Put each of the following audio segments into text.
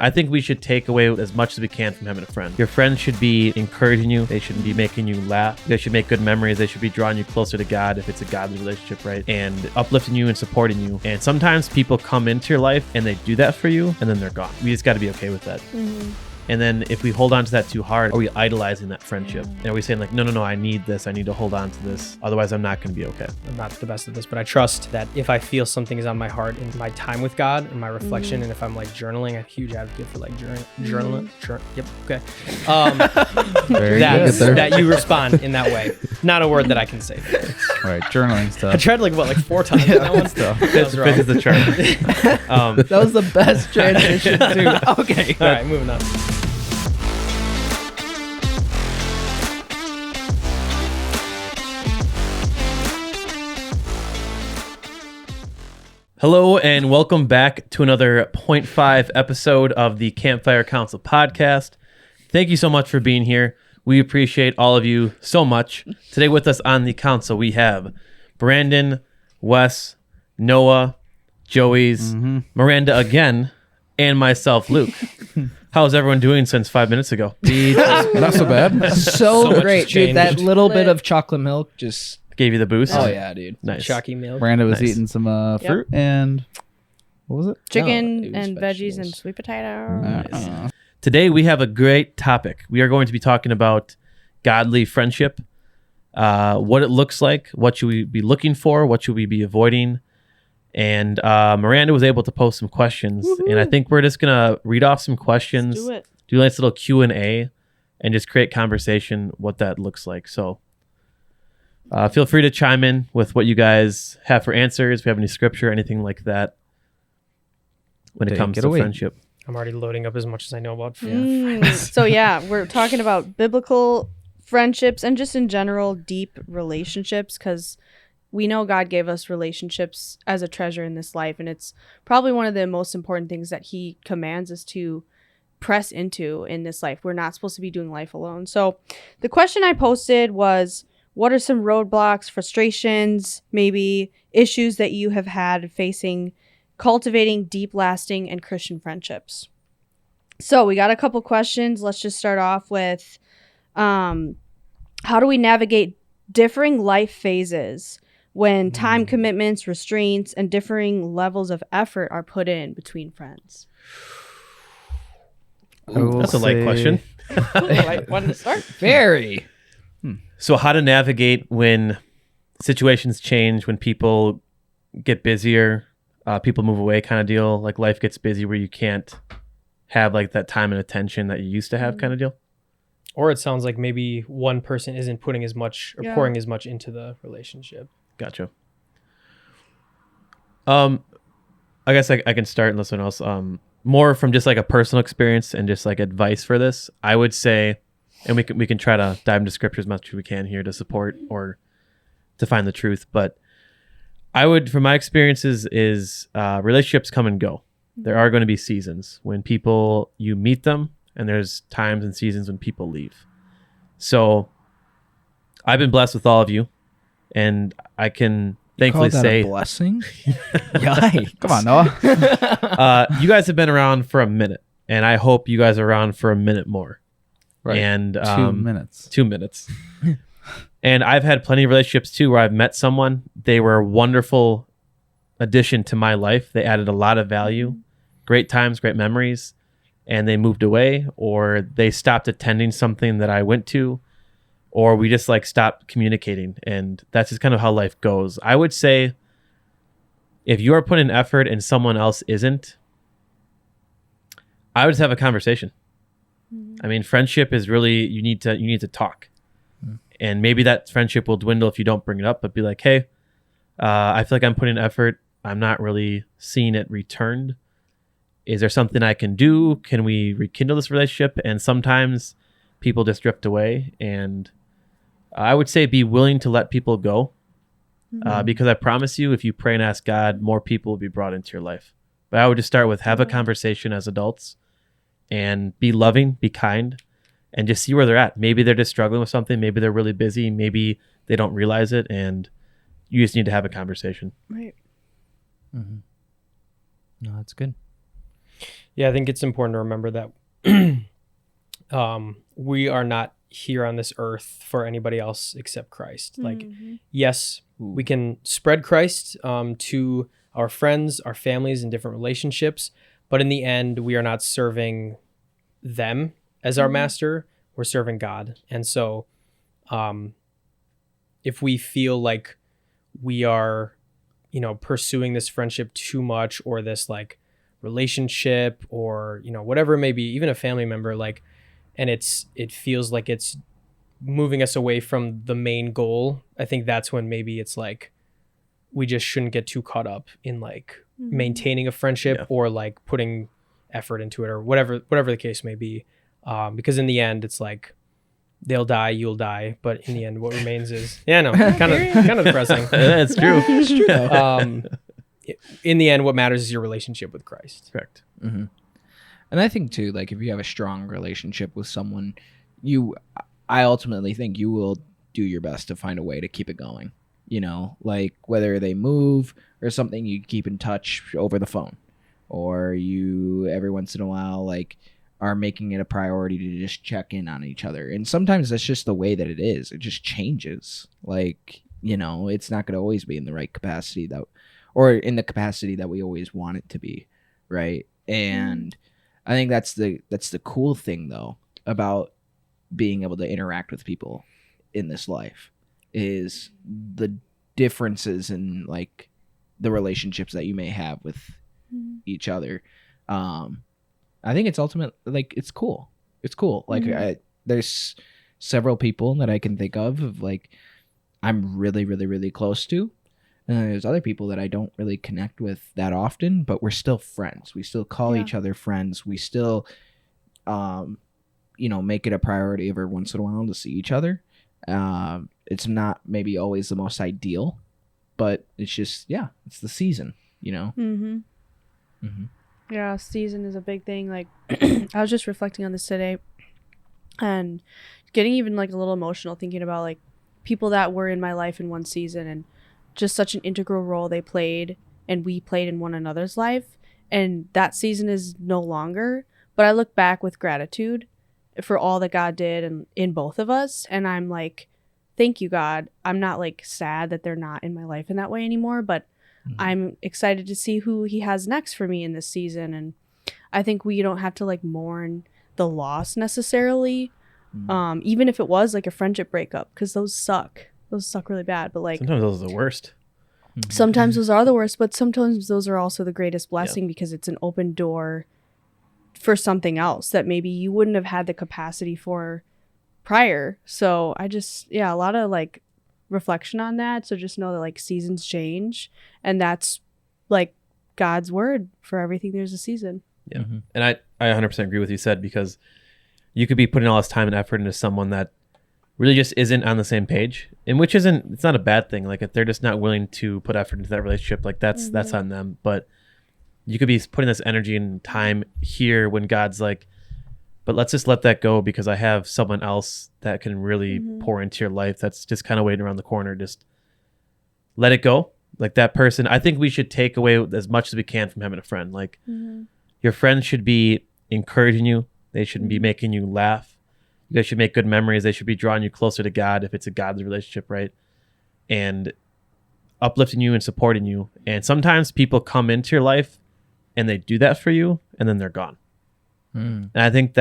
I think we should take away as much as we can from having a friend. Your friends should be encouraging you. They should be making you laugh. They should make good memories. They should be drawing you closer to God if it's a godly relationship, right? And uplifting you and supporting you. And sometimes people come into your life and they do that for you and then they're gone. We just got to be okay with that. Mm-hmm. And then if we hold on to that too hard, are we idolizing that friendship? And are we saying like, no, I need this. I need to hold on to this. Otherwise, I'm not going to be okay. I'm not the best at this, but I trust that if I feel something is on my heart in my time with God and my reflection, and if I'm like journaling, I'm a huge advocate for like journaling. Yep. Okay. That you respond in that way. Not a word that I can say. Right. Journaling stuff. I tried like 4 times. That one stuff. Fifth is the charm. That was the best transition too. Okay. All right. Moving on. Hello and welcome back to another 0.5 episode of the Campfire Council podcast. Thank you so much for being here. We appreciate all of you so much. Today with us on the council, we have Brandon, Wes, Noah, Joey's, Miranda again, and myself, Luke. How's everyone doing since 5 minutes ago? Not so bad. So great, dude. changed. That little bit of chocolate milk just... Gave you the boost? Oh, yeah, dude. Nice. Chalky milk. Miranda was Nice. eating some fruit and what was it? Chicken it was and vegetables. veggies and sweet potato. Today we have a great topic. We are going to be talking about godly friendship, what it looks like, what should we be looking for, what should we be avoiding. And Miranda was able to post some questions. Woo-hoo. And I think we're just going to read off some questions, Do it. do a nice little Q&A, and just create conversation, what that looks like. So feel free to chime in with what you guys have for answers. If you have any scripture, anything like that when it comes to friendship. I'm already loading up as much as I know about friends. So yeah, we're talking about biblical friendships and just in general deep relationships, because we know God gave us relationships as a treasure in this life, and it's probably one of the most important things that he commands us to press into in this life. We're not supposed to be doing life alone. So the question I posted was, what are some roadblocks, frustrations, maybe issues that you have had facing cultivating deep, lasting, and Christian friendships? So we got a couple questions. Let's just start off with how do we navigate differing life phases when time commitments, restraints, and differing levels of effort are put in between friends? That's a light question. I wanted to start. Very. So how to navigate when situations change, when people get busier, people move away kind of deal, like life gets busy where you can't have like that time and attention that you used to have kind of deal? Or it sounds like maybe one person isn't putting as much or Yeah. pouring as much into the relationship. Gotcha. I guess I can start unless someone else. More from just like a personal experience and just like advice for this, I would say, and we can try to dive into scripture as much as we can here to support or to find the truth. But I would, from my experiences, is relationships come and go. There are going to be seasons when people, you meet them, and there's times and seasons when people leave. So I've been blessed with all of you, and I can thankfully Call that say a blessing. Yikes. Come on, Noah. you guys have been around for a minute, and I hope you guys are around for a minute more. Right. And 2 minutes. 2 minutes. And I've had plenty of relationships too where I've met someone. They were a wonderful addition to my life. They added a lot of value, great times, great memories, and they moved away, or they stopped attending something that I went to, or we just like stopped communicating. And that's just kind of how life goes. I would say if you're putting effort and someone else isn't, I would just have a conversation. I mean, friendship is really, you need to talk. And maybe that friendship will dwindle if you don't bring it up, but be like, hey, I feel like I'm putting effort. I'm not really seeing it returned. Is there something I can do? Can we rekindle this relationship? And sometimes people just drift away. And I would say be willing to let people go. Because I promise you, if you pray and ask God, more people will be brought into your life. But I would just start with have a conversation as adults and be loving, be kind, and just see where they're at. Maybe they're just struggling with something. Maybe they're really busy. Maybe they don't realize it. And you just need to have a conversation. Right. No, that's good. Yeah, I think it's important to remember that we are not here on this earth for anybody else except Christ. Like, yes, we can spread Christ to our friends, our families, and different relationships, but in the end, we are not serving them as our master. We're serving God. And so if we feel like we are, pursuing this friendship too much, or this like relationship, or, whatever it may be, even a family member, like, and it feels like it's moving us away from the main goal, I think that's when maybe it's like, we just shouldn't get too caught up in like maintaining a friendship or like putting effort into it, or whatever the case may be. Because in the end, it's like, they'll die, you'll die, but in the end, what remains is kind of depressing. That's true. It's true though. In the end, what matters is your relationship with Christ. Correct. Mm-hmm. And I think too, like if you have a strong relationship with someone, I ultimately think you will do your best to find a way to keep it going. Like whether they move or something, you keep in touch over the phone, or you every once in a while like are making it a priority to just check in on each other. And sometimes that's just the way that it is. It just changes. Like, it's not going to always be in the right capacity or in the capacity that we always want it to be. Right. And I think that's the cool thing though about being able to interact with people in this life is the differences in like the relationships that you may have with each other. I think it's ultimate, like, it's cool. It's cool. Like, there's several people that I can think of like, I'm really, really, really close to. And there's other people that I don't really connect with that often, but we're still friends. We still call each other friends. We still, make it a priority every once in a while to see each other. It's not maybe always the most ideal, but it's just, it's the season, Yeah, season is a big thing. Like, I was just reflecting on this today and getting even like a little emotional thinking about like people that were in my life in one season and just such an integral role they played and we played in one another's life. And that season is no longer, but I look back with gratitude for all that God did in both of us. And I'm like, thank you, God. I'm not like sad that they're not in my life in that way anymore, but I'm excited to see who he has next for me in this season. And I think we don't have to like mourn the loss necessarily. Even if it was like a friendship breakup, because those suck really bad. But like sometimes those are the worst. Sometimes those are the worst, but sometimes those are also the greatest blessing because it's an open door for something else that maybe you wouldn't have had the capacity for prior. So I just, a lot of like reflection on that. So just know that like seasons change, and that's like God's word for everything. There's a season. Yeah. And I 100% agree with you said, because you could be putting all this time and effort into someone that really just isn't on the same page, and which it's not a bad thing. Like if they're just not willing to put effort into that relationship, like that's on them. But you could be putting this energy and time here when God's like, but let's just let that go because I have someone else that can really pour into your life that's just kind of waiting around the corner. Just let it go. Like that person, I think we should take away as much as we can from having a friend. Like your friends should be encouraging you. They shouldn't be making you laugh. You guys should make good memories. They should be drawing you closer to God if it's a godly relationship, right? And uplifting you and supporting you. And sometimes people come into your life and they do that for you and then they're gone. And I think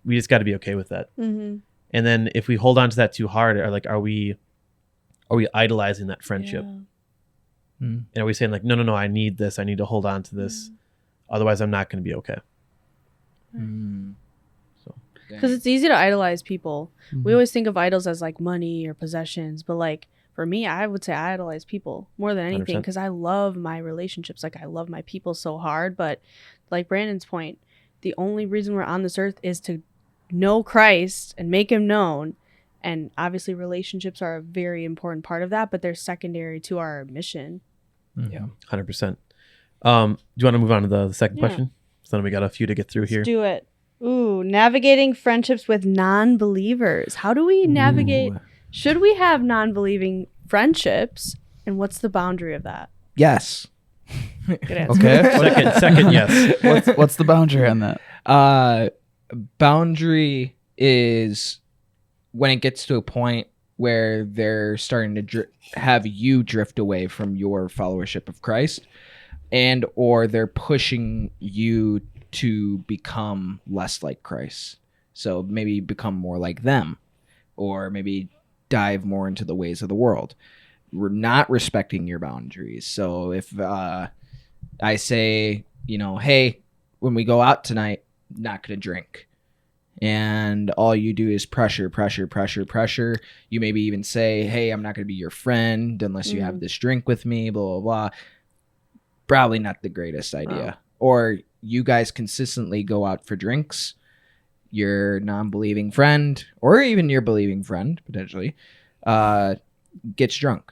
we just got to be okay with that. And then if we hold on to that too hard, are we idolizing that friendship? And are we saying like, no, I need this. I need to hold on to this. Otherwise I'm not going to be okay. Because it's easy to idolize people. We always think of idols as like money or possessions, but like for me, I would say I idolize people more than anything because I love my relationships. Like I love my people so hard. But like Brandon's point, the only reason we're on this earth is to know Christ and make him known. And obviously relationships are a very important part of that, but they're secondary to our mission. Yeah, 100%. Do you want to move on to the second question? So then we got a few to get through here. Let's do it. Ooh, navigating friendships with non-believers. How do we navigate? Should we have non-believing friendships? And what's the boundary of that? Yes. Good answer. Okay. Second, yes. What's the boundary on that? Boundary is when it gets to a point where they're starting to have you drift away from your followership of Christ, and or they're pushing you to become less like Christ. So maybe become more like them, or maybe dive more into the ways of the world. We're not respecting your boundaries. So if I say, hey, when we go out tonight, not going to drink. And all you do is pressure. You maybe even say, hey, I'm not going to be your friend unless you have this drink with me, blah, blah, blah. Probably not the greatest idea. Or you guys consistently go out for drinks. Your non-believing friend, or even your believing friend, potentially, gets drunk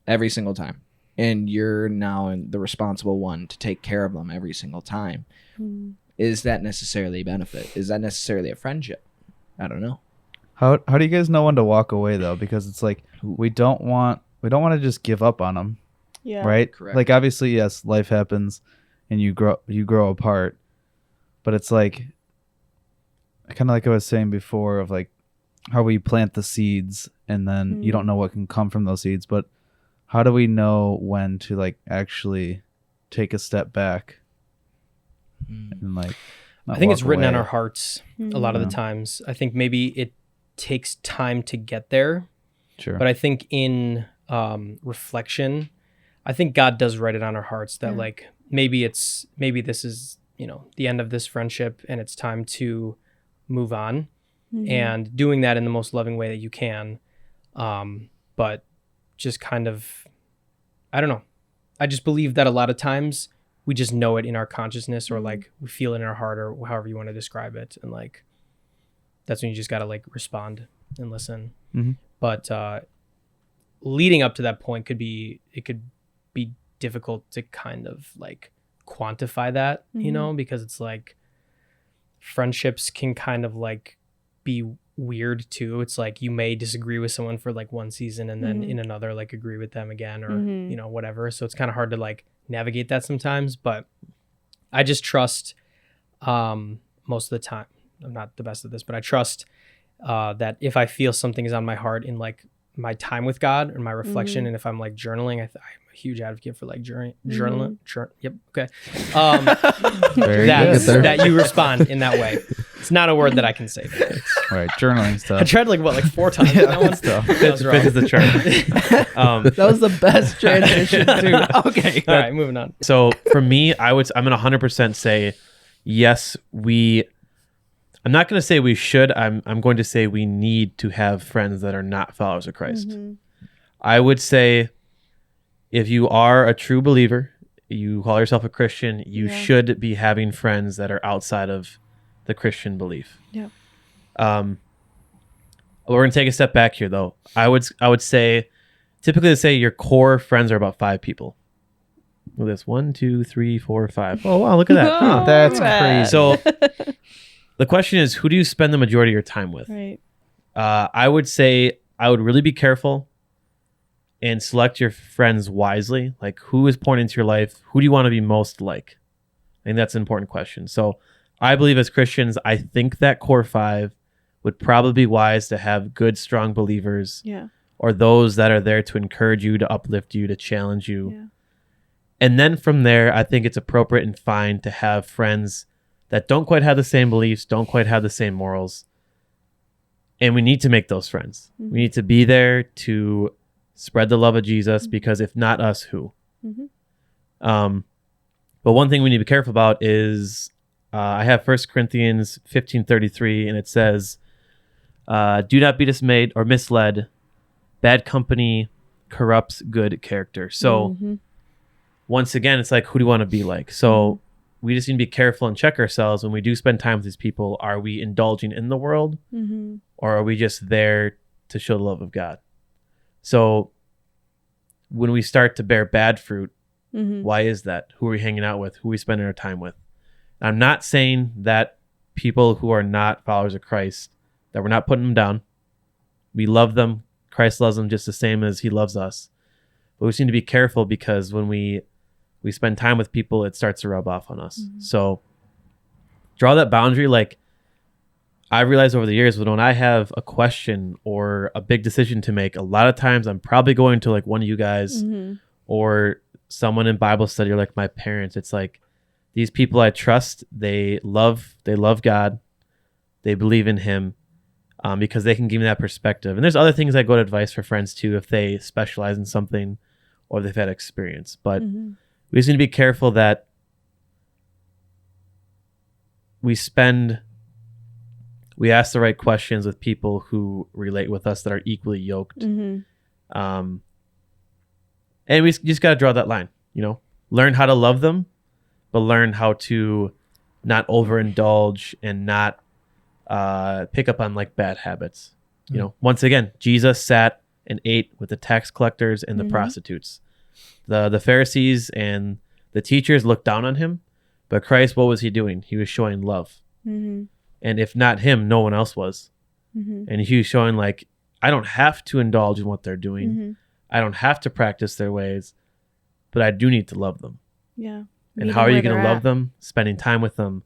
every single time. And you're now the responsible one to take care of them every single time. Is that necessarily a benefit? Is that necessarily a friendship? I don't know. How do you guys know when to walk away though? Because it's like we don't want to just give up on them, Yeah. right? Correct. Like obviously, yes, life happens, and you grow apart, but it's like kind of like I was saying before of like how we plant the seeds and then you don't know what can come from those seeds. But how do we know when to like actually take a step back and like? I think it's written on away? our hearts a lot of the times. I think maybe it takes time to get there. Sure. But I think in reflection, I think God does write it on our hearts that like maybe this is, the end of this friendship and it's time to move on, and doing that in the most loving way that you can. But just kind of, I don't know. I just believe that a lot of times we just know it in our consciousness, or like we feel it in our heart, or however you want to describe it. And like, that's when you just got to like respond and listen. But leading up to that point could be difficult to kind of like quantify that, because it's like friendships can kind of like be weird too. It's like you may disagree with someone for like one season and then in another like agree with them again, or whatever. So it's kind of hard to like navigate that sometimes. But I just trust most of the time. I'm not the best at this, but I trust that if I feel something is on my heart in like my time with God or my reflection, and if I'm like journaling, I'm a huge advocate for like journaling. Yep. Okay. That you respond in that way. It's not a word that I can say. Right, journaling I stuff. tried like 4 times. That one stuff. That was wrong. Fifth is the chart. That was the best transition too. Okay. All right, moving on. So for me, I'm gonna 100% say yes. I'm not gonna say we should. I'm going to say we need to have friends that are not followers of Christ. I would say if you are a true believer, you call yourself a Christian, you should be having friends that are outside of the Christian belief. Yeah. We're gonna take a step back here, though. I would say, typically, to say your core friends are about 5 people. Look at this: 1, 2, 3, 4, 5. Oh wow, look at that! Oh, That's right. crazy. So the question is, who do you spend the majority of your time with? Right. I would say I would really be careful and select your friends wisely. Like, who is pouring into your life? Who do you want to be most like? I think that's an important question. So I believe as Christians, I think that core 5 would probably be wise to have good, strong believers, or those that are there to encourage you, to uplift you, to challenge you. Yeah. And then from there, I think it's appropriate and fine to have friends that don't quite have the same beliefs, don't quite have the same morals. And we need to make those friends. We need to be there to spread the love of Jesus, because if not us, who? But one thing we need to be careful about is I have 1 Corinthians 15:33, and it says, do not be dismayed or misled. Bad company corrupts good character. So once again, it's like, who do you want to be like? So we just need to be careful and check ourselves when we do spend time with these people. Are we indulging in the world, or are we just there to show the love of God? So when we start to bear bad fruit, why is that? Who are we hanging out with? Who are we spending our time with? I'm not saying that people who are not followers of Christ, that we're not putting them down. We love them. Christ loves them just the same as he loves us. But we just need to be careful, because when we we spend time with people, it starts to rub off on us. So draw that boundary. Like, I've realized over the years that when I have a question or a big decision to make, a lot of times I'm probably going to like one of you guys or someone in Bible study or like my parents. It's like these people I trust, they love God, they believe in him, because they can give me that perspective. And there's other things I go to advice for friends too, if they specialize in something or they've had experience. But we just need to be careful that we ask the right questions with people who relate with us that are equally yoked. And we just got to draw that line, you know, learn how to love them, but learn how to not overindulge and not pick up on like bad habits. You know, once again, Jesus sat and ate with the tax collectors and the prostitutes. The Pharisees and the teachers looked down on him, but Christ, what was he doing? He was showing love. And if not him, no one else was. And he was showing like, I don't have to indulge in what they're doing. I don't have to practice their ways, but I do need to love them. Yeah. And how are you going to love them? Spending time with them,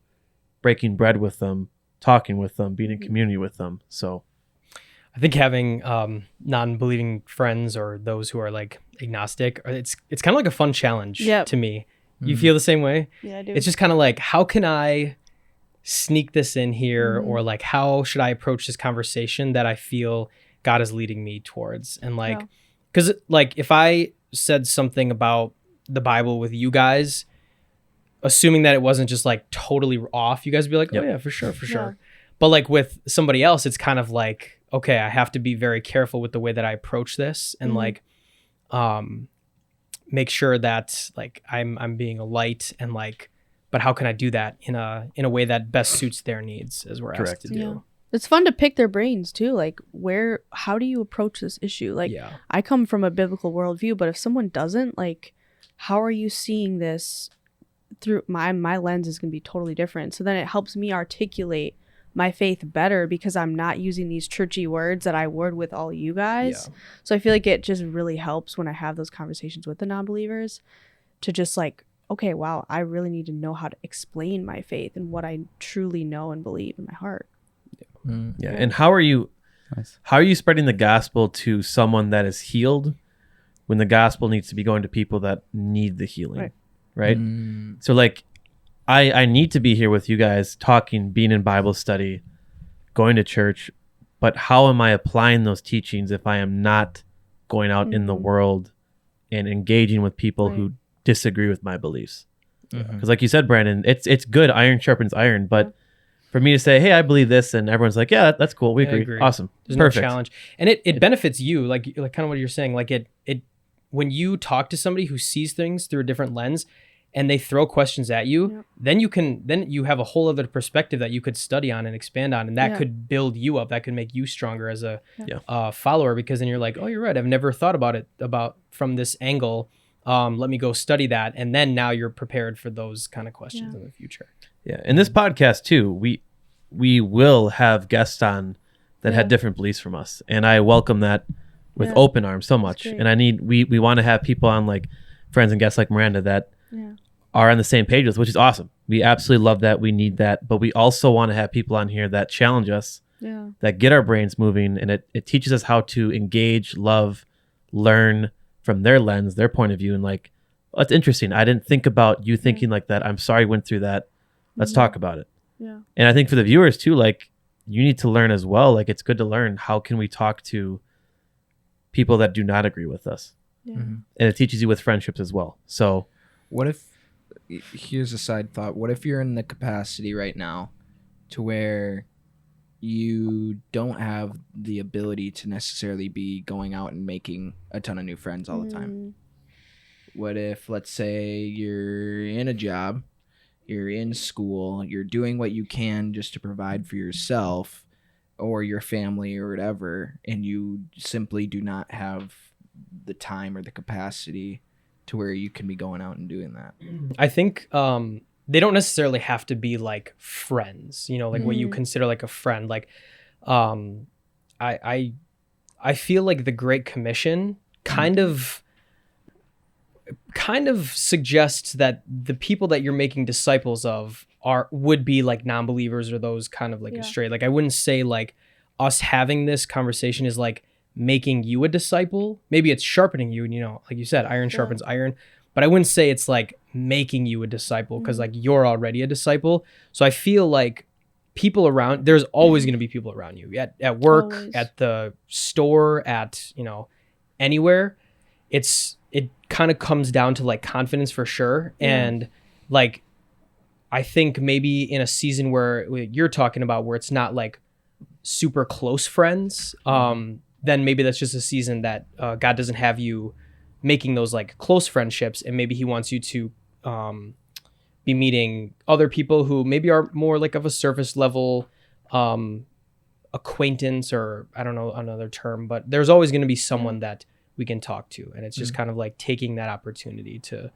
breaking bread with them, talking with them, being in community with them. So I think having non-believing friends or those who are like agnostic, it's kind of like a fun challenge to me. You feel the same way? Yeah, I do. It's just kind of like, how can I sneak this in here, or like, how should I approach this conversation that I feel God is leading me towards? And like, because like if I said something about the Bible with you guys, assuming that it wasn't just like totally off, you guys would be like, oh yeah, for sure. But like with somebody else, it's kind of like, okay, I have to be very careful with the way that I approach this, and like make sure that like I'm being a light, and like, but how can I do that in a way that best suits their needs, as we're asked to do. Yeah. It's fun to pick their brains too. Like, how do you approach this issue? Like, I come from a biblical worldview, but if someone doesn't, like, how are you seeing this through my lens is going to be totally different. So then it helps me articulate my faith better because I'm not using these churchy words that I would with all you guys. So I feel like it just really helps when I have those conversations with the non-believers to just like, okay, wow, I really need to know how to explain my faith and what I truly know and believe in my heart. And how are you spreading the gospel to someone that is healed when the gospel needs to be going to people that need the healing, right? So like, I need to be here with you guys talking, being in Bible study, going to church, but how am I applying those teachings if I am not going out in the world and engaging with people who disagree with my beliefs? Because like you said, Brandon, it's good, iron sharpens iron, but for me to say, hey, I believe this, and everyone's like, yeah, that's cool, we agree. Awesome. There's perfect. No challenge. And it benefits you, like kind of what you're saying, like it when you talk to somebody who sees things through a different lens and they throw questions at you, then you have a whole other perspective that you could study on and expand on, and that could build you up, that could make you stronger as a follower, because then you're like, oh, you're right, I've never thought about it from this angle. Let me go study that, and then now you're prepared for those kind of questions in the future. Yeah, in this podcast too, we will have guests on that had different beliefs from us, and I welcome that with open arms so much. And we want to have people on, like friends and guests like Miranda, that are on the same page with, which is awesome. We absolutely love that. We need that, but we also want to have people on here that challenge us, that get our brains moving, and it teaches us how to engage, love, learn from their lens, their point of view, and like, oh, it's interesting. I didn't think about you thinking like that. I'm sorry I went through that. Let's talk about it. And I think for the viewers too, like, you need to learn as well. Like, it's good to learn, how can we talk to people that do not agree with us? And it teaches you with friendships as well. So what if, here's a side thought, what if you're in the capacity right now to where you don't have the ability to necessarily be going out and making a ton of new friends all the time? What if, let's say, you're in a job, you're in school, you're doing what you can just to provide for yourself or your family or whatever, and you simply do not have the time or the capacity to where you can be going out and doing that? I think they don't necessarily have to be like friends, you know, like what you consider like a friend. Like I feel like the Great Commission kind of kind of suggests that the people that you're making disciples of would be like non-believers or those kind of like astray. Like I wouldn't say like us having this conversation is like making you a disciple. Maybe it's sharpening you, and like you said, iron sharpens iron. But I wouldn't say it's like making you a disciple, because like you're already a disciple. So I feel like people around, there's always going to be people around you at work, at the store, at anywhere. It kind of comes down to like confidence for sure. And like I think maybe in a season where you're talking about where it's not like super close friends, then maybe that's just a season that God doesn't have you making those like close friendships, and maybe he wants you to be meeting other people who maybe are more like of a surface level acquaintance, or I don't know another term, but there's always going to be someone that we can talk to, and it's just kind of like taking that opportunity to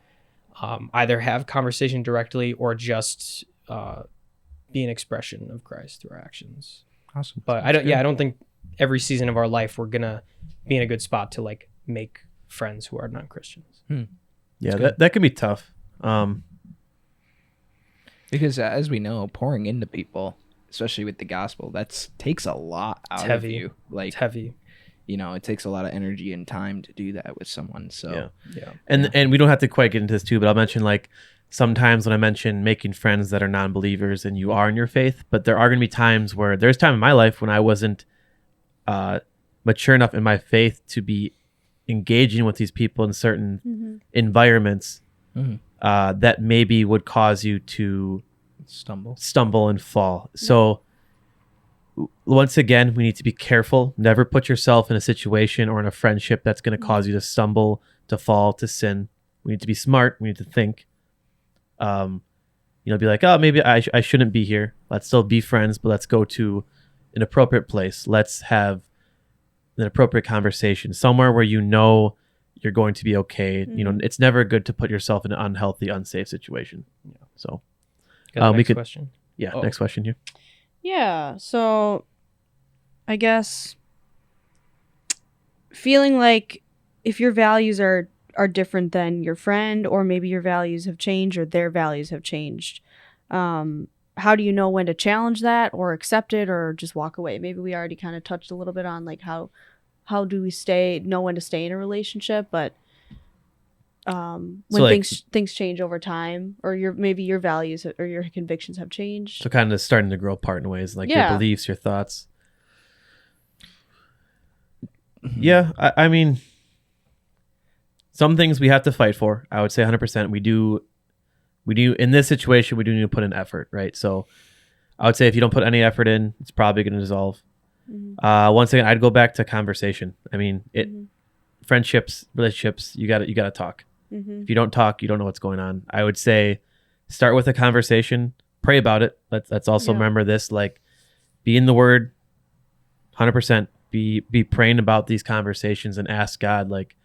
either have conversation directly or just be an expression of Christ through our actions. Awesome. But I don't think every season of our life we're gonna be in a good spot to like make friends who are non-Christians. Yeah, that can be tough. Because as we know, pouring into people, especially with the gospel, takes a lot out of you. Like it's heavy. It takes a lot of energy and time to do that with someone. So And we don't have to quite get into this too, but I'll mention like sometimes when I mention making friends that are non-believers and you are in your faith, but there are going to be times where there's time in my life when I wasn't mature enough in my faith to be engaging with these people in certain environments that maybe would cause you to stumble and fall. So once again, we need to be careful. Never put yourself in a situation or in a friendship that's going to cause you to stumble, to fall, to sin. We need to be smart. We need to think. Be like, oh, maybe I shouldn't be here. Let's still be friends, but let's go to an appropriate place. Let's have an appropriate conversation somewhere where you're going to be okay. It's never good to put yourself in an unhealthy, unsafe situation. So Next question. Next question here. Yeah, so I guess feeling like if your values are different than your friend, or maybe your values have changed or their values have changed, how do you know when to challenge that or accept it or just walk away? Maybe we already kind of touched a little bit on like how do we know when to stay in a relationship, but when things change over time, or maybe your values or your convictions have changed. So kind of starting to grow apart in ways like your beliefs, your thoughts. Yeah, I mean, some things we have to fight for. I would say 100%. We do in this situation, we do need to put in effort, right? So I would say if you don't put any effort in, it's probably going to dissolve. Once again, I'd go back to conversation. I mean, friendships, relationships, you got to talk. If you don't talk, you don't know what's going on. I would say start with a conversation, pray about it. Let's also remember this, like be in the word 100%, be praying about these conversations and ask God, like,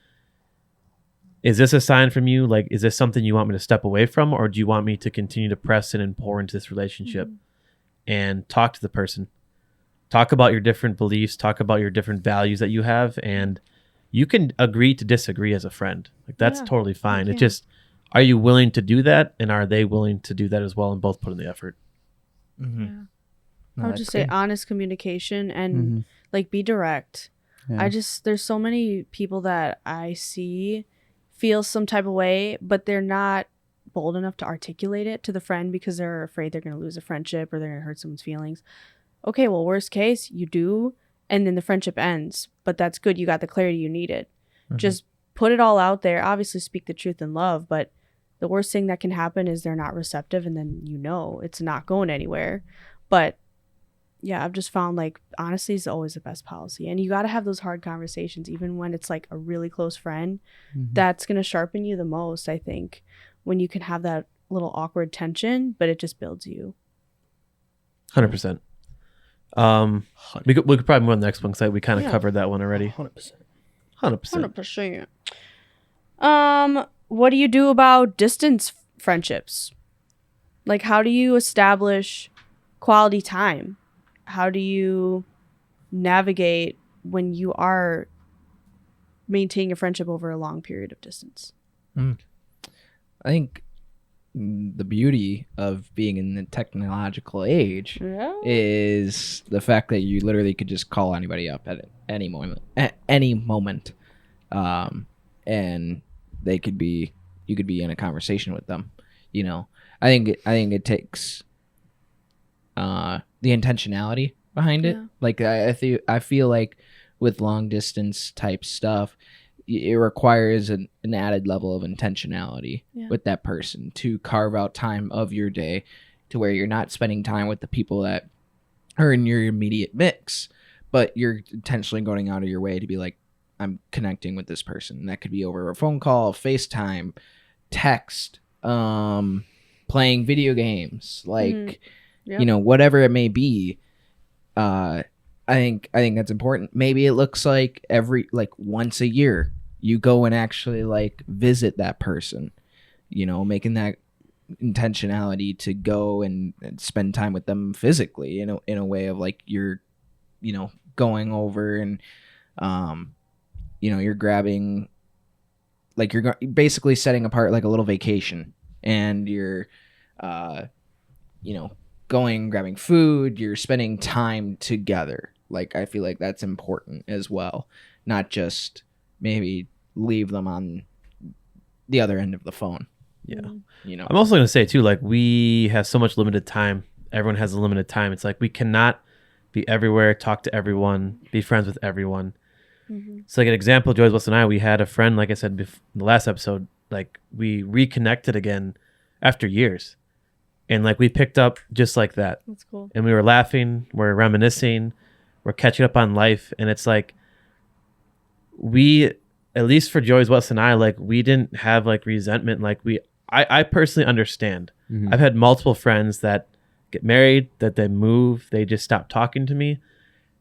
is this a sign from you? Like, is this something you want me to step away from, or do you want me to continue to press in and pour into this relationship and talk to the person? Talk about your different beliefs, talk about your different values that you have, and you can agree to disagree as a friend. Like that's totally fine. It's just, are you willing to do that? And are they willing to do that as well, and both put in the effort? I would just say honest communication and like be direct. There's so many people that I see feel some type of way, but they're not bold enough to articulate it to the friend because they're afraid they're going to lose a friendship or they're going to hurt someone's feelings. Okay, well, worst case, you do, and then the friendship ends. But that's good. You got the clarity you needed. Just put it all out there. Obviously, speak the truth in love, but the worst thing that can happen is they're not receptive, and then it's not going anywhere. But yeah, I've just found like honesty is always the best policy, and you got to have those hard conversations, even when it's like a really close friend. That's going to sharpen you the most, I think, when you can have that little awkward tension, but it just builds you. 100%. We could probably move on to the next one because we kind of covered that one already. 100%. What do you do about distance friendships? Like, how do you establish quality time? How do you navigate when you are maintaining a friendship over a long period of distance? I think the beauty of being in the technological age Yeah. is the fact that you literally could just call anybody up at any moment, and they could be, you could be in a conversation with them. You know, I think it takes the intentionality behind it. Yeah. Like I feel like with long distance type stuff, it requires an added level of intentionality with that person to carve out time of your day to where you're not spending time with the people that are in your immediate mix, but you're intentionally going out of your way to be like, I'm connecting with this person. And that could be over a phone call, FaceTime, text, playing video games, like, you know, whatever it may be. I think that's important. Maybe it looks like once a year you go and actually like visit that person, you know, making that intentionality to go and spend time with them physically, in a way of like you're, you know, going over and, you know, you're grabbing, like you're basically setting apart like a little vacation, and you're, you know, going, grabbing food, you're spending time together. Like, I feel like that's important as well. Not just maybe leave them on the other end of the phone. Yeah. You know, I'm also going to say too, like, we have so much limited time. Everyone has a limited time. It's like we cannot be everywhere, talk to everyone, be friends with everyone. So like an example, Joyce, Wess, and I, we had a friend, like I said in the last episode, like we reconnected again after years. And like we picked up just like that. That's cool. And we were laughing, we're reminiscing, we're catching up on life. And it's like we, at least for Joyce, Wess, and I, like we didn't have like resentment. Like I personally understand. I've had multiple friends that get married, that they move, they just stop talking to me.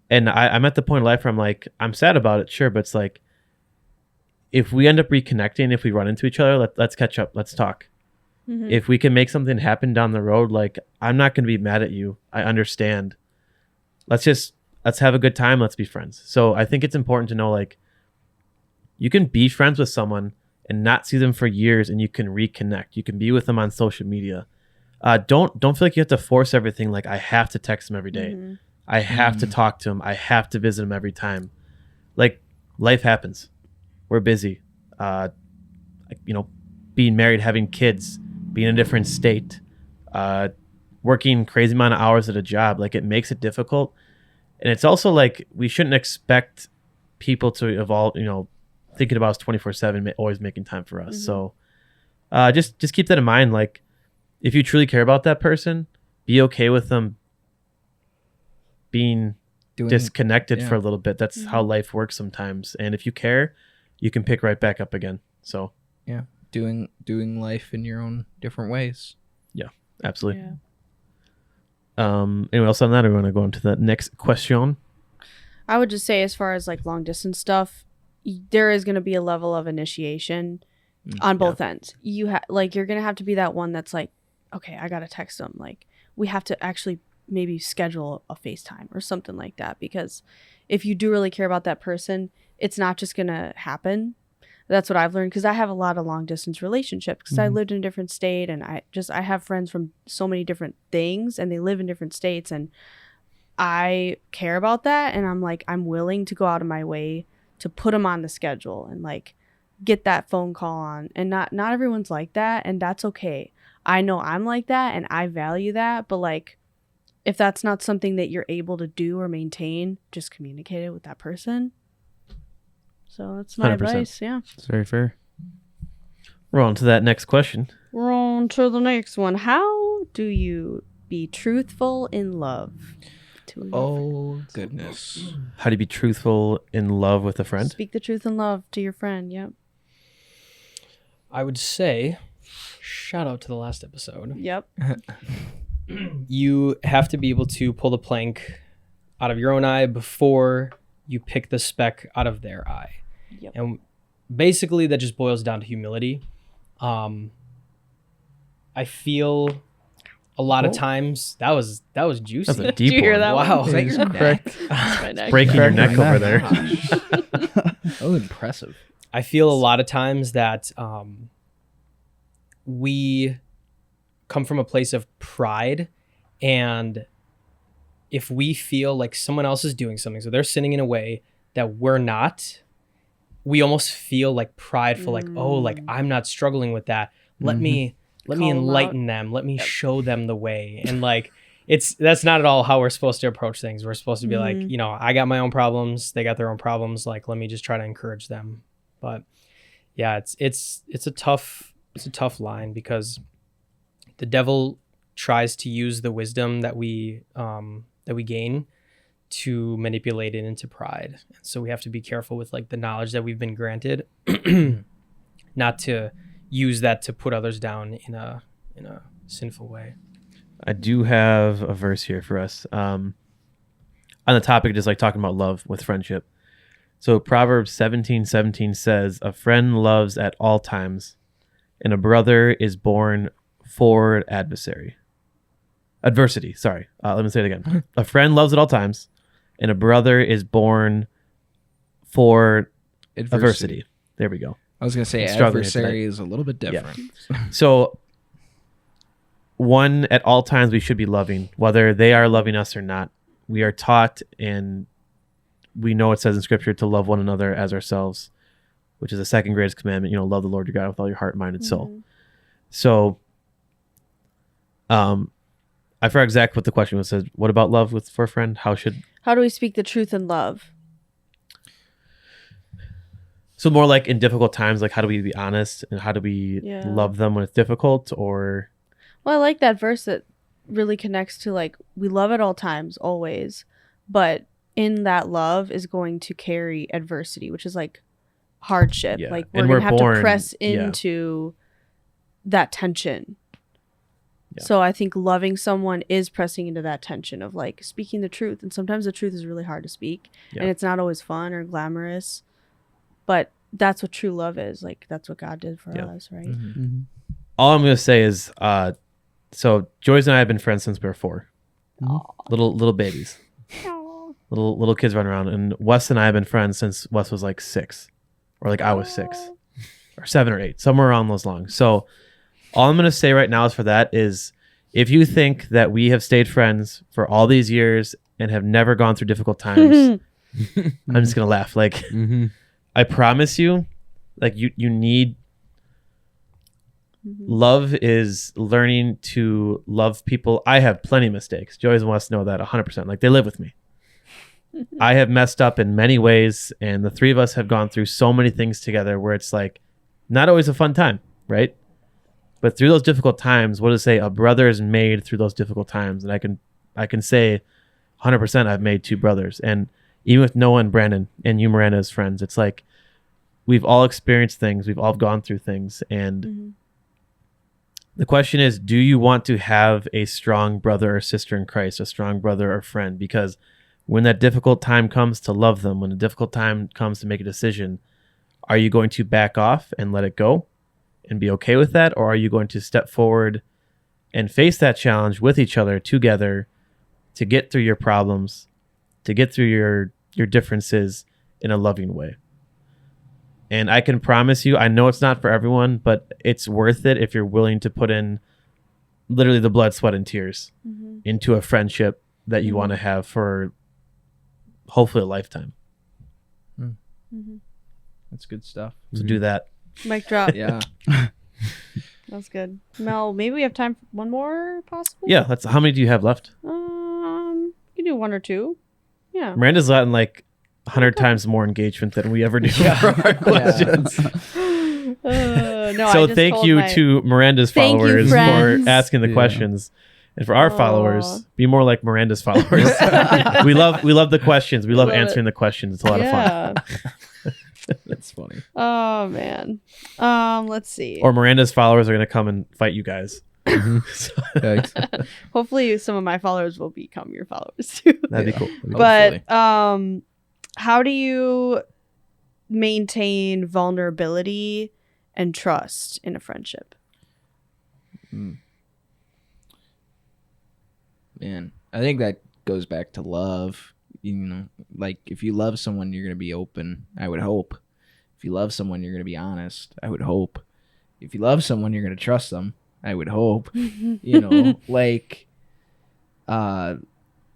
And I'm at the point in life where I'm like, I'm sad about it, sure. But it's like, if we end up reconnecting, if we run into each other, let's catch up, let's talk. If we can make something happen down the road, like I'm not going to be mad at you. I understand. Let's have a good time. Let's be friends. So I think it's important to know, like, you can be friends with someone and not see them for years, and you can reconnect. You can be with them on social media. Don't feel like you have to force everything. Like, I have to text them every day. I have to talk to them. I have to visit them every time. Like, life happens. We're busy. You know, being married, having kids, being in a different state, working crazy amount of hours at a job, like it makes it difficult. And it's also like we shouldn't expect people to evolve, you know, thinking about us 24/7, always making time for us. So just keep that in mind. Like, if you truly care about that person, be okay with them being disconnected for a little bit. That's how life works sometimes. And if you care, you can pick right back up again. So yeah. Doing life in your own different ways. Yeah, absolutely. Anyone else on that, or we want to go into the next question? I would just say, as far as like long distance stuff, there is going to be a level of initiation on both ends. You're going to have to be that one that's like, okay, I got to text them. Like, we have to actually maybe schedule a FaceTime or something like that, because if you do really care about that person, it's not just going to happen. That's what I've learned, because I have a lot of long distance relationships, because I lived in a different state, and I have friends from so many different things, and they live in different states, and I care about that. And I'm like, I'm willing to go out of my way to put them on the schedule and like get that phone call on. And not everyone's like that, and that's okay. I know I'm like that, and I value that. But like, if that's not something that you're able to do or maintain, just communicate it with that person. So that's my 100%. advice. Yeah. It's very fair. We're on to that next question. We're on to the next one. How do you be truthful in love? Oh, goodness. How do you be truthful in love with a friend? Speak the truth in love to your friend. Yep. I would say, shout out to the last episode. Yep. You have to be able to pull the plank out of your own eye before you pick the speck out of their eye. Yep. And basically that just boils down to humility. I feel a lot of times that was juicy. That's a Did you deep hear one. that Wow. one? Is that your neck? That's my neck. Breaking your neck my over neck. there. Oh, impressive. I feel a lot of times that we come from a place of pride, and if we feel like someone else is doing something, so they're sinning in a way that we're not, we almost feel like prideful, like, oh, like I'm not struggling with that. Let me Call them enlighten them. Let me show them the way. And like, that's not at all how we're supposed to approach things. We're supposed to be like, you know, I got my own problems. They got their own problems. Like, let me just try to encourage them. But yeah, it's a tough line, because the devil tries to use the wisdom that we gain to manipulate it into pride. And so we have to be careful with like the knowledge that we've been granted, not to use that to put others down in a sinful way. I do have a verse here for us on the topic, just like talking about love with friendship. So Proverbs 17:17 says, "A friend loves at all times, and a brother is born for adversity." Sorry. Let me say it again. A friend loves at all times, and a brother is born for adversity. There we go. I was going to say Struggling adversary is a little bit different. So, one, at all times we should be loving, whether they are loving us or not. We are taught, and we know it says in Scripture to love one another as ourselves, which is the second greatest commandment. You know, love the Lord your God with all your heart, mind, and soul. So, I forgot exactly what the question was. Said, what about love for a friend? How do we speak the truth in love? So more like in difficult times, like how do we be honest, and how do we love them when it's difficult? Or, well, I like that verse that really connects to like, we love at all times, always, but in that love is going to carry adversity, which is like hardship. Yeah. Like we're going to have to press into that tension. Yeah. So I think loving someone is pressing into that tension of like speaking the truth. And sometimes the truth is really hard to speak, and it's not always fun or glamorous, but that's what true love is. Like that's what God did for us, right? All I'm going to say is, so Joyce and I have been friends since we were 4. Little babies. Little kids running around. And Wes and I have been friends since Wes was like 6, or like I was 6 or 7 or 8, somewhere around those long. So all I'm going to say right now is for that is, if you think that we have stayed friends for all these years and have never gone through difficult times, I'm just going to laugh. Like, I promise you, like you need, love is learning to love people. I have plenty of mistakes. Joyce and Wes know that 100%. Like they live with me. I have messed up in many ways, and the three of us have gone through so many things together where it's like not always a fun time, right? But through those difficult times, what does it say? A brother is made through those difficult times. And I can say 100% I've made 2 brothers. And even with Noah and Brandon and you, Miranda, as friends, it's like we've all experienced things. We've all gone through things. And the question is, do you want to have a strong brother or sister in Christ, a strong brother or friend? Because when that difficult time comes to love them, when the difficult time comes to make a decision, are you going to back off and let it go and be okay with that? Or are you going to step forward and face that challenge with each other together to get through your problems, to get through your differences in a loving way? And I can promise you, I know it's not for everyone, but it's worth it if you're willing to put in literally the blood, sweat, and tears into a friendship that you want to have for hopefully a lifetime. That's good stuff. So do that. Mic drop. Yeah. That's good. Mel, maybe we have time for one more possible? Yeah, that's how many do you have left? You can do 1 or 2. Yeah. Miranda's gotten like 100 times more engagement than we ever do for our questions. No, so thank you to Miranda's followers for asking the questions. And for our followers, be more like Miranda's followers. we love the questions. We love answering the questions. It's a lot of fun. That's funny. Oh man. Let's see. Or Miranda's followers are going to come and fight you guys. Hopefully some of my followers will become your followers too. That'd be cool. But how do you maintain vulnerability and trust in a friendship? Man, I think that goes back to love. You know, like if you love someone, you're going to be open, I would hope. If you love someone, you're going to be honest, I would hope. if you love someone, you're gonna trust them. I would hope. You know, like, I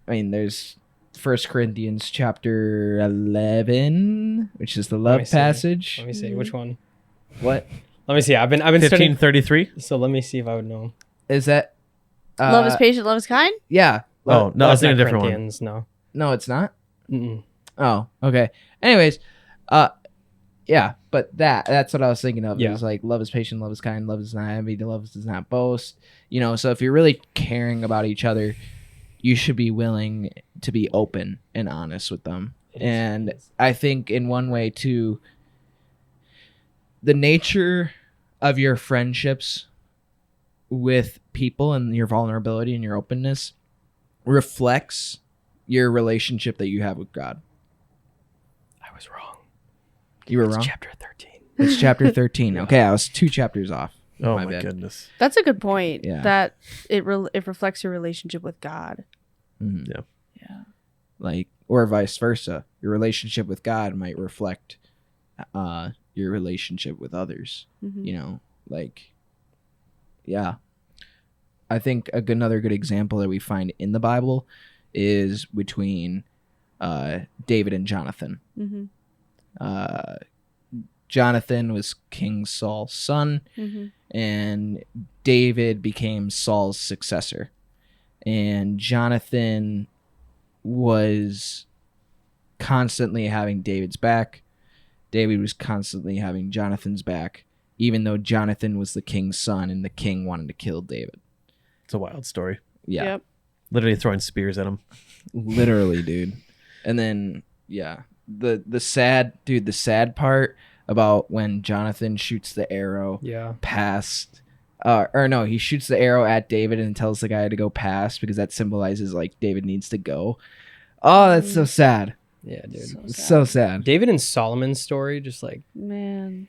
mean, there's 1 Corinthians chapter 11, which is the Let love me see. passage. Let me see which one. What Let me see. I've been studying. 1533. So let me see if I would know. is that? Love is patient, love is kind. Yeah. Oh, no, I was That's not thinking a different one. Corinthians, no. No, it's not. Mm-mm. Oh, okay. Anyways, yeah, but that's what I was thinking of. Yeah. Is like love is patient, love is kind, love is not envy, love does not boast. You know, so if you're really caring about each other, you should be willing to be open and honest with them. And I think in one way too, the nature of your friendships with people and your vulnerability and your openness reflects your relationship that you have with God. I was wrong. You were It's wrong. chapter 13. It's chapter 13. Okay, I was 2 chapters off. Oh My my bad. goodness. That's a good point. Yeah. That it reflects your relationship with God. Mhm. Yeah. Yeah. Like, or vice versa. Your relationship with God might reflect your relationship with others. Mhm. You know, like, yeah. I think another good example that we find in the Bible is between David and Jonathan. Mhm. Jonathan was King Saul's son, Mhm. and David became Saul's successor. And Jonathan was constantly having David's back. David was constantly having Jonathan's back, even though Jonathan was the king's son and the king wanted to kill David. It's a wild story. Yeah, Yep. Literally throwing spears at him. literally, dude. And then, yeah, the sad part about when Jonathan shoots the arrow Yeah. past, or no, he shoots the arrow at David and tells the guy to go past because that symbolizes like David needs to go. Oh, that's so sad. Yeah, dude. It's so sad. David and Solomon's story, just like, Man.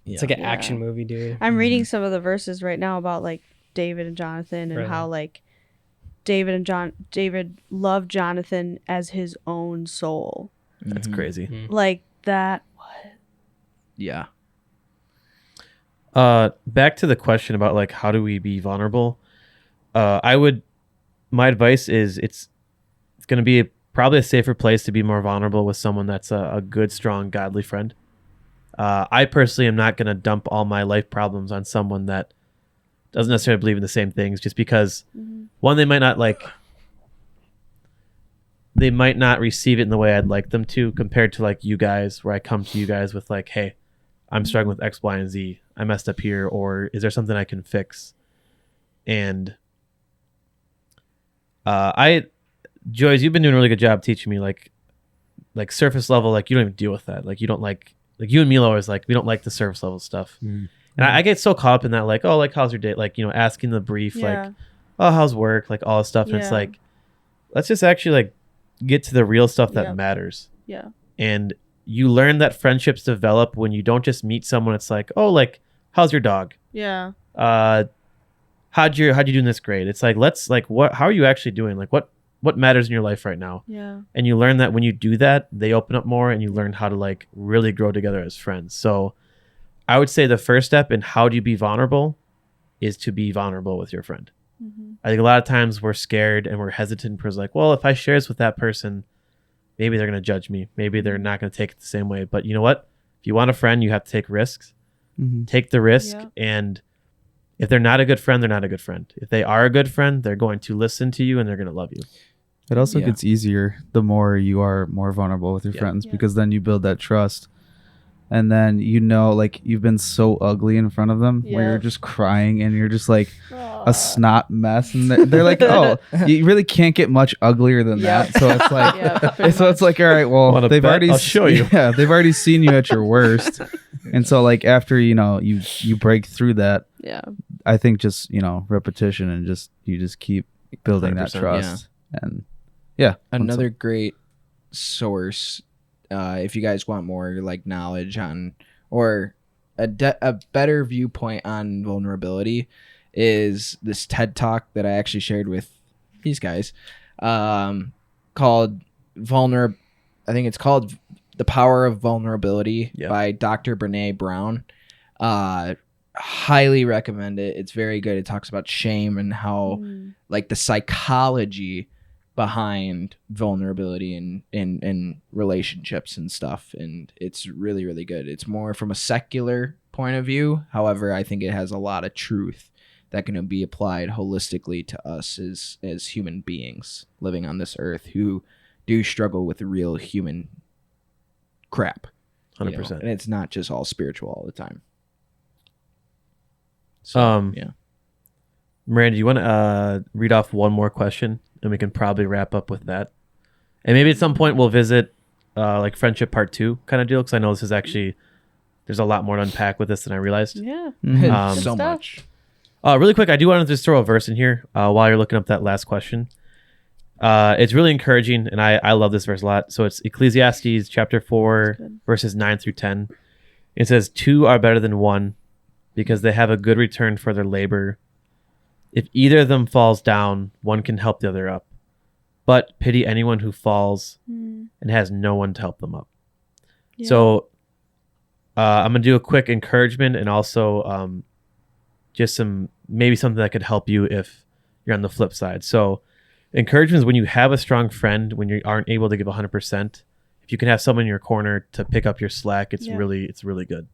it's like an Yeah. action movie, dude. I'm reading some of the verses right now about like David and Jonathan and Really? how like David loved Jonathan as his own soul. That's Mhm. crazy. Mhm. Like that. Yeah. Back to the question about like how do we be vulnerable? My advice is it's going to be probably a safer place to be more vulnerable with someone that's a good, strong, godly friend. I personally am not going to dump all my life problems on someone that doesn't necessarily believe in the same things, just because one, they might not receive it in the way I'd like them to, compared to like you guys, where I come to you guys with like, hey, I'm struggling with X, Y, and Z. I messed up here, or is there something I can fix? And Joyce, you've been doing a really good job teaching me like surface level, like you don't even deal with that. Like you don't like you and Milo always like, we don't like the surface level stuff. And I get so caught up in that, like, oh, like how's your day? Like, you know, asking the brief, like, oh, how's work? Like all this stuff. And it's Yeah. like, let's just actually like get to the real stuff that Yeah. matters. Yeah. And you learn that friendships develop when you don't just meet someone. It's like, oh, like, how's your dog? Yeah. How'd you do in this grade? It's like, let's like, how are you actually doing? Like what matters in your life right now? Yeah. And you learn that when you do that, they open up more and you learn how to like really grow together as friends. So I would say the first step in how do you be vulnerable is to be vulnerable with your friend. Mm-hmm. I think a lot of times we're scared and we're hesitant because like, well, if I share this with that person, maybe they're going to judge me. Maybe they're not going to take it the same way. But you know what? If you want a friend, you have to take risks. Mhm. Take the risk. Yeah. And if they're not a good friend, they're not a good friend. If they are a good friend, they're going to listen to you and they're going to love you. It also Yeah. gets easier the more you are more vulnerable with your Yeah. friends, Yeah. because then you build that trust. And then you know, like, you've been so ugly in front of them where Yeah. you're just crying and you're just like a snot mess. And they're like, oh, you really can't get much uglier than Yep. that. So it's like, Yeah, pretty so it's like, all right, well, Wanna they've bet? already I'll show you. Yeah, they've already seen you at your worst. And so like after, you break through that, Yeah. I think just, repetition and you just keep building that 100%, trust. And yeah. Another great source, if you guys want more like knowledge on or a better viewpoint on vulnerability, is this TED Talk that I actually shared with these guys, called I think it's called The Power of Vulnerability Yeah. by Dr. Brene Brown. highly recommend it. It's very good. It talks about shame and how like the psychology behind vulnerability in relationships and stuff, and it's really, really good. It's more from a secular point of view. However, I think it has a lot of truth that can be applied holistically to us as human beings living on this earth who do struggle with real human crap. 100%. And it's not just all spiritual all the time. So, yeah. Miranda, you want to read off one more question, and we can probably wrap up with that. And maybe at some point we'll visit like friendship part 2 kind of deal, because I know this is actually, there's a lot more to unpack with this than I realized. Yeah. So stuff. much. Really quick, I do want to just throw a verse in here while you're looking up that last question. It's really encouraging, and I love this verse a lot. So it's Ecclesiastes chapter 4, verses 9 through 10. It says, 2 are better than 1, because they have a good return for their labor. If either of them falls down, one can help the other up. But pity anyone who falls and has no one to help them up. Yeah. So I'm going to do a quick encouragement, and also just maybe something that could help you if you're on the flip side. So encouragement is when you have a strong friend, when you aren't able to give 100%, if you can have someone in your corner to pick up your slack, it's really good.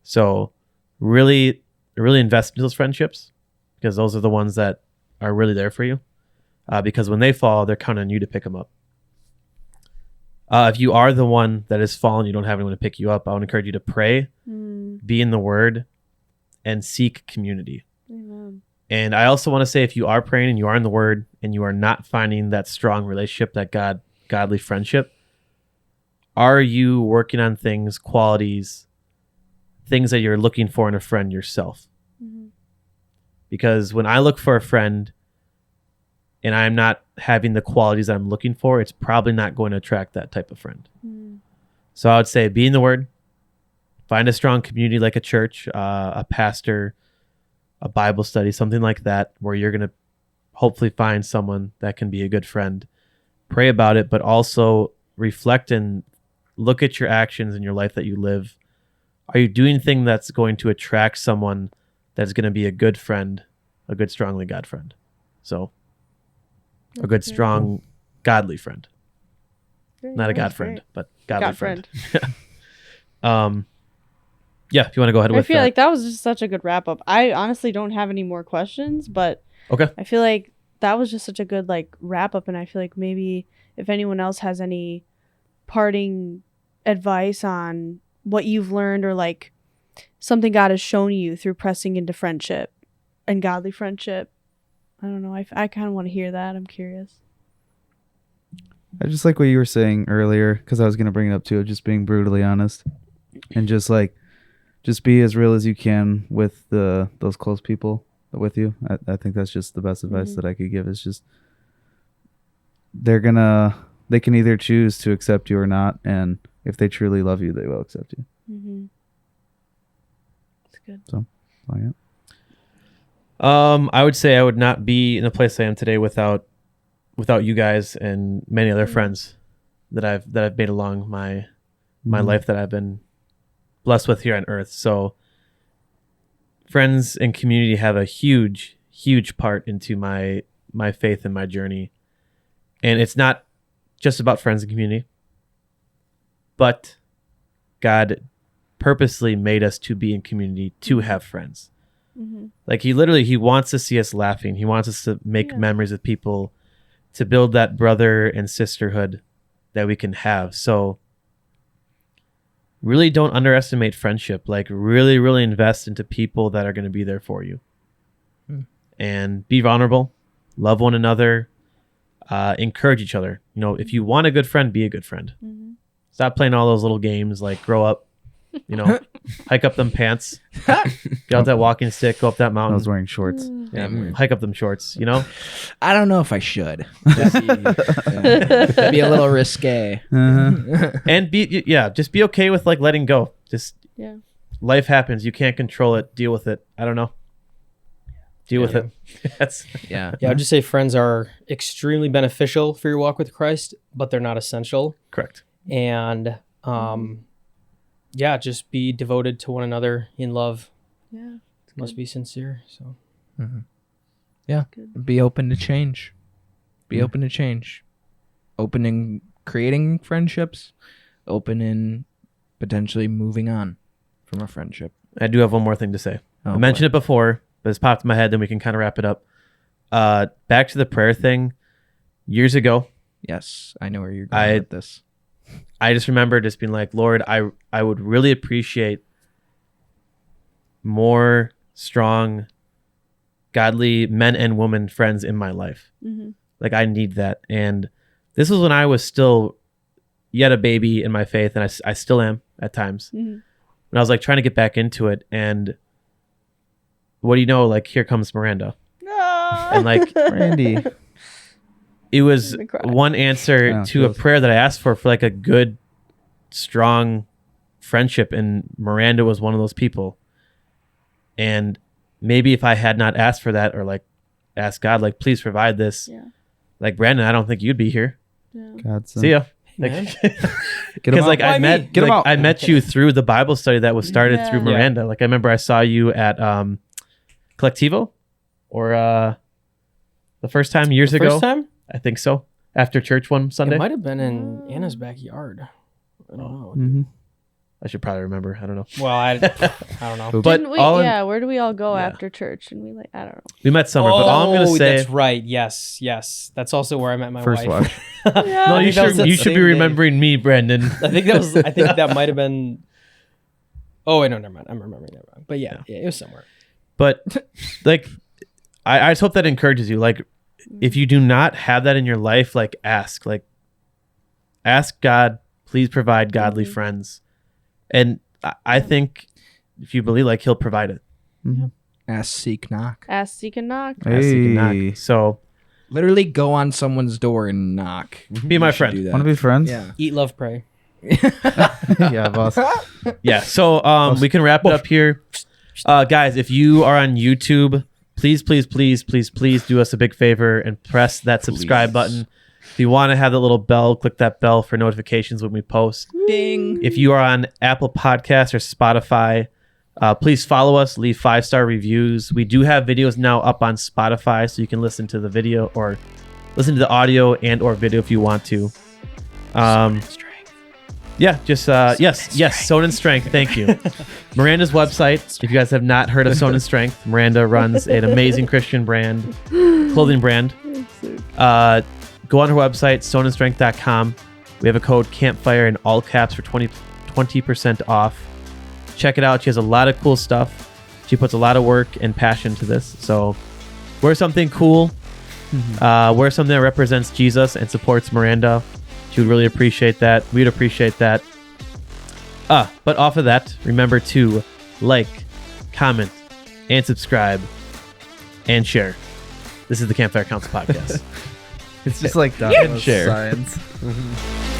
So really invest in those friendships, because those are the ones that are really there for you. Because when they fall, they're counting on you to pick them up. If you are the one that is fallen, you don't have anyone to pick you up, I would encourage you to pray, be in the Word, and seek community. Amen. And I also want to say, if you are praying and you are in the Word and you are not finding that strong relationship, that godly friendship, are you working on things, qualities, things that you're looking for in a friend yourself? Because when I look for a friend and I'm not having the qualities I'm looking for, it's probably not going to attract that type of friend. So I would say, be in the Word, find a strong community like a church, a pastor, a Bible study, something like that, where you're going to hopefully find someone that can be a good friend. Pray about it, but also reflect and look at your actions in your life that you live. Are you doing things that's going to attract someone that's going to be a good friend, a good, strongly God friend? So a good, strong, godly friend. Not a God friend, but godly friend. Yeah, if you want to go ahead with that. I feel like that was just such a good wrap up. I honestly don't have any more questions, but okay. I feel like that was just such a good like wrap up, and I feel like maybe if anyone else has any parting advice on what you've learned, or like something God has shown you through pressing into friendship and godly friendship, I don't know. I kind of want to hear that. I'm curious. I just like what you were saying earlier, because I was going to bring it up too, of just being brutally honest, and just be as real as you can with those close people with you. I think that's just the best advice that I could give, is just they can either choose to accept you or not, and if they truly love you, they will accept you. That's good. So, yeah. I would say I would not be in the place I am today without you guys and many other friends that I've made along my life, that I've been blessed with here on earth. So friends and community have a huge part into my faith and my journey. And it's not just about friends and community, but God purposely made us to be in community, to have friends. Like he wants to see us laughing. He wants us to make memories with people, to build that brother and sisterhood that we can have. So really don't underestimate friendship. Like really invest into people that are going to be there for you. And be vulnerable, love one another, encourage each other. You know, if you want a good friend, be a good friend. Stop playing all those little games, like grow up, hike up them pants, get out that walking stick, go up that I mountain. was wearing shorts. Hike up them shorts, I don't know if I should. That'd be a little risque. And just be okay with like letting go. Just life happens. You can't control it. Deal with it. I don't know. Deal with it. I'd just say friends are extremely beneficial for your walk with Christ, but they're not essential. Correct. And just be devoted to one another in love Yeah. Must be sincere. So Yeah. Good. Be open to change. Be Mm. open to change. Open in creating friendships. Open in potentially moving on from a friendship. I do have one more thing to say. Oh, I mentioned it before, but it's popped in my head. Then we can kind of wrap it up. Back to the prayer thing. Years ago, Yes, I know where you're going with this. I just remember just being like, Lord, I would really appreciate more strong, godly men and women friends in my life. Mm-hmm. Like, I need that. And this was when I was still yet a baby in my faith, and I still am at times. Mm-hmm. When I was like trying to get back into it, and what do you know? Like, here comes Miranda, and like Randy. it was I'm gonna cry. one answer Yeah, to a feels- prayer that I asked for like a good, strong friendship, and Miranda was one of those people. And maybe if I had not asked for that, or like asked God, like, please provide this, Yeah. like, Brandon, I don't think you'd be here. Yeah. God's See ya. man. Because like Why I me? met, Get 'em like, out. I met you through the Bible study that was started Yeah. through Yeah. Miranda. Like I remember I saw you at Collectivo, or the first time years ago. First time? I think so. After church one Sunday. It might have been in Anna's backyard. I don't know. Mhm. I should probably remember. I don't know. Well, I don't know. But Didn't we, all where do we all go Yeah. after church? And we like, I don't know. we met somewhere. But all I'm gonna say, that's right. Yes. That's also where I met my First wife. watch. Yeah. no, I you think that was should that you should same be day. remembering me, Brandon. I think that might have been. Oh wait, no, never mind. I'm remembering that wrong. But yeah, it was somewhere. But like, I just hope that encourages you. Like, if you do not have that in your life, like ask God, please provide godly Mhm. friends. And I think if you believe, like, he'll provide it. Ask, seek, knock. Ask, seek, and knock. Ask, seek, and knock. Hey. So Literally go on someone's door and knock. be my You should friend. do that. Want to be friends? Yeah. Eat, love, pray. Yeah, boss. Yeah. So we can wrap it up here. Guys, if you are on YouTube, please do us a big favor and press that subscribe Please. button. If you want to have the little bell, click that bell for notifications when we post. Ding. If you are on Apple Podcasts or Spotify, please follow us, leave 5-star reviews. We do have videos now up on Spotify, so you can listen to the video or listen to the audio and or video if you want to. Yeah, just yes, Sown in Strength. Thank you. Miranda's website. If you guys have not heard of Sown in Strength, Miranda runs an amazing Christian brand, clothing brand. Go on her website, sownandstrength.com. We have a code Campfire in all caps for 20% off. Check it out. She has a lot of cool stuff. She puts a lot of work and passion to this. So wear something cool. Wear something that represents Jesus and supports Miranda. She would really appreciate that. We'd appreciate that. But off of that, remember to like, comment, and subscribe, and share. This is the Campfire Council Podcast. It's just like that. Yeah. Share. Science.